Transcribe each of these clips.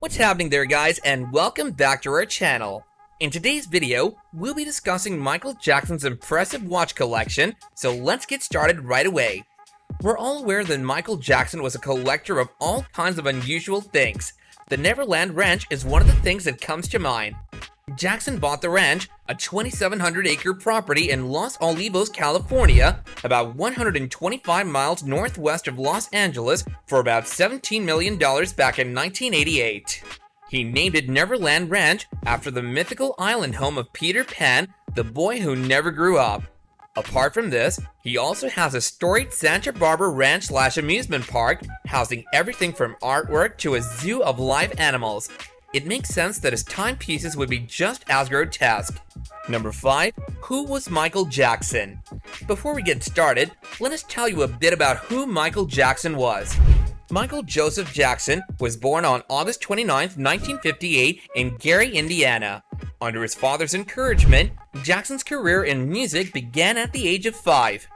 What's happening there, guys, and welcome back to our channel. In today's video, we'll be discussing Michael Jackson's impressive watch collection, so let's get started right away. We're all aware that Michael Jackson was a collector of all kinds of unusual things. The Neverland Ranch is one of the things that comes to mind. Jackson bought the ranch, a 2,700-acre property in Los Olivos, California, about 125 miles northwest of Los Angeles, for about $17 million back in 1988. He named it Neverland Ranch after the mythical island home of Peter Pan, the boy who never grew up. Apart from this, he also has a storied Santa Barbara ranch/amusement park, housing everything from artwork to a zoo of live animals. It makes sense that his timepieces would be just as grotesque. Number 5. Who was Michael Jackson? Before we get started, let us tell you a bit about who Michael Jackson was. Michael Joseph Jackson was born on August 29, 1958 in Gary, Indiana. Under his father's encouragement, Jackson's career in music began at the age of 5.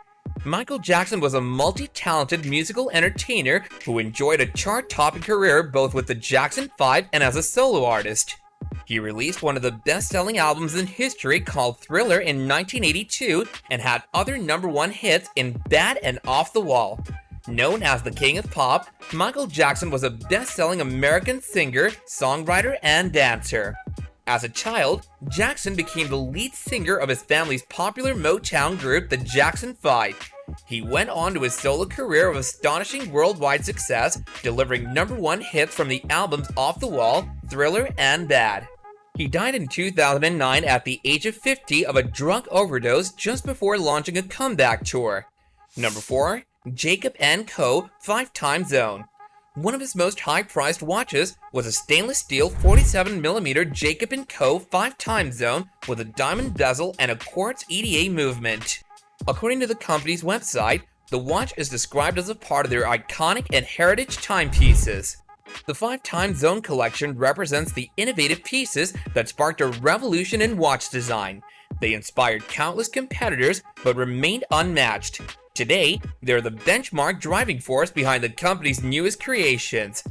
Michael Jackson was a multi-talented musical entertainer who enjoyed a chart-topping career both with the Jackson 5 and as a solo artist. He released one of the best-selling albums in history called Thriller in 1982 and had other #1 hits in Bad and Off the Wall. Known as the King of Pop, Michael Jackson was a best-selling American singer, songwriter, and dancer. As a child, Jackson became the lead singer of his family's popular Motown group, the Jackson 5. He went on to his solo career of astonishing worldwide success, delivering #1 hits from the albums Off the Wall, Thriller, and Bad. He died in 2009 at the age of 50 of a drug overdose just before launching a comeback tour. Number 4. Jacob & Co. 5-Time Zone. One of his most high-priced watches was a stainless steel 47mm Jacob & Co. 5-Time Zone with a diamond bezel and a quartz EDA movement. According to the company's website, the watch is described as a part of their iconic and heritage timepieces. The 5-Time Zone collection represents the innovative pieces that sparked a revolution in watch design. They inspired countless competitors but remained unmatched. Today, they're the benchmark driving force behind the company's newest creations.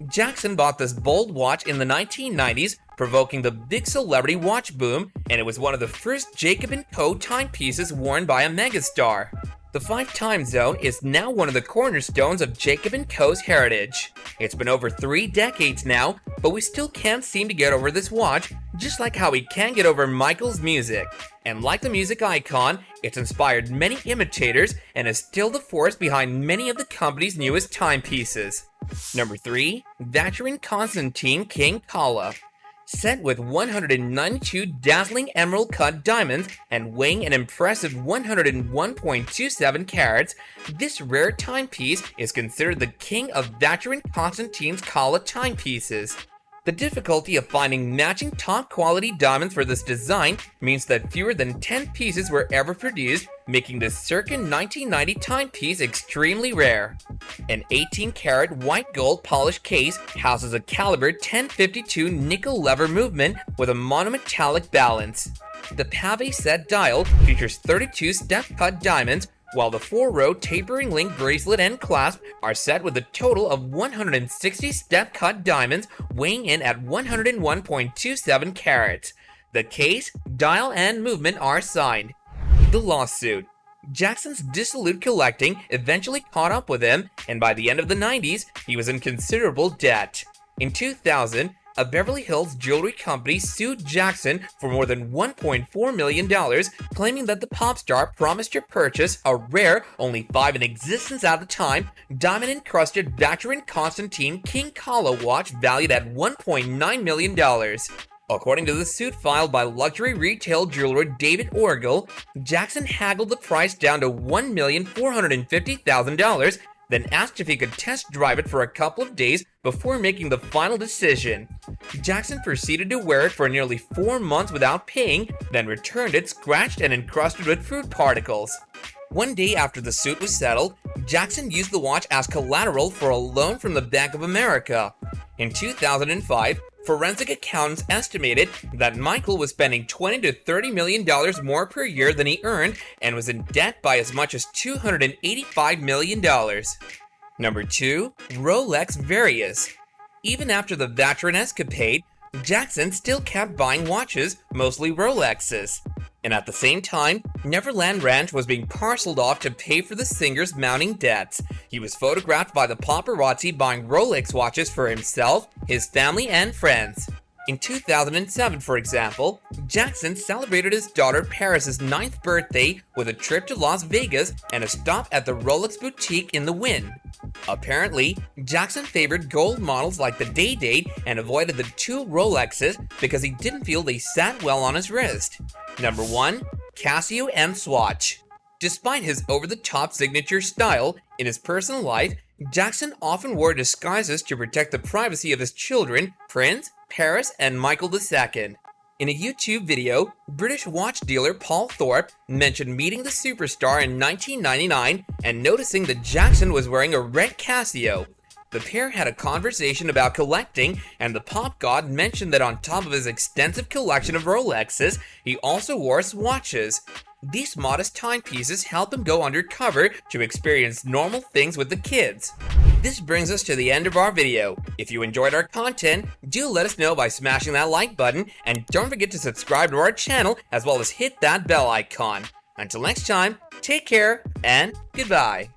Jackson bought this bold watch in the 1990s, provoking the big celebrity watch boom, and it was one of the first Jacob & Co. timepieces worn by a megastar. The 5-Time Zone is now one of the cornerstones of Jacob & Co.'s heritage. It's been over 3 decades now, but we still can't seem to get over this watch, just like how we can't get over Michael's music. And like the music icon, it's inspired many imitators and is still the force behind many of the company's newest timepieces. Number 3. Vacheron Constantine King Kala. Set with 192 dazzling emerald-cut diamonds and weighing an impressive 101.27 carats, this rare timepiece is considered the king of Vacheron Constantine's Kala timepieces. The difficulty of finding matching top-quality diamonds for this design means that fewer than 10 pieces were ever produced, making this circa 1990 timepiece extremely rare. An 18-karat white gold polished case houses a caliber 1052 nickel lever movement with a monometallic balance. The pave set dial features 32 step-cut diamonds, while the 4-row tapering link bracelet and clasp are set with a total of 160 step-cut diamonds weighing in at 101.27 carats. The case, dial, and movement are signed. The lawsuit. Jackson's dissolute collecting eventually caught up with him, and by the end of the 90s, he was in considerable debt. In 2000, a Beverly Hills jewelry company sued Jackson for more than $1.4 million, claiming that the pop star promised to purchase a rare, only 5 in existence at the time, diamond-encrusted Vacheron Constantine King Kala watch valued at $1.9 million. According to the suit filed by luxury retail jeweler David Orgel, Jackson haggled the price down to $1,450,000, then asked if he could test drive it for a couple of days before making the final decision. Jackson proceeded to wear it for nearly 4 months without paying, then returned it scratched and encrusted with fruit particles. One day after the suit was settled, Jackson used the watch as collateral for a loan from the Bank of America. In 2005, forensic accountants estimated that Michael was spending $20 to $30 million more per year than he earned and was in debt by as much as $285 million. Number 2. Rolex Various. Even after the veteran escapade, Jackson still kept buying watches, mostly Rolexes. And at the same time, Neverland Ranch was being parceled off to pay for the singer's mounting debts. He was photographed by the paparazzi buying Rolex watches for himself, his family, and friends. In 2007, for example, Jackson celebrated his daughter Paris's 9th birthday with a trip to Las Vegas and a stop at the Rolex boutique in the Wynn. Apparently, Jackson favored gold models like the Day-Date and avoided the 2 Rolexes because he didn't feel they sat well on his wrist. Number 1. Casio M Swatch. Despite his over-the-top signature style, in his personal life, Jackson often wore disguises to protect the privacy of his children, Prince, Paris, and Michael II. In a YouTube video, British watch dealer Paul Thorpe mentioned meeting the superstar in 1999 and noticing that Jackson was wearing a red Casio. The pair had a conversation about collecting, and the pop god mentioned that on top of his extensive collection of Rolexes, he also wore watches. These modest timepieces help him go undercover to experience normal things with the kids. This brings us to the end of our video. If you enjoyed our content, do let us know by smashing that like button, and don't forget to subscribe to our channel as well as hit that bell icon. Until next time, take care and goodbye.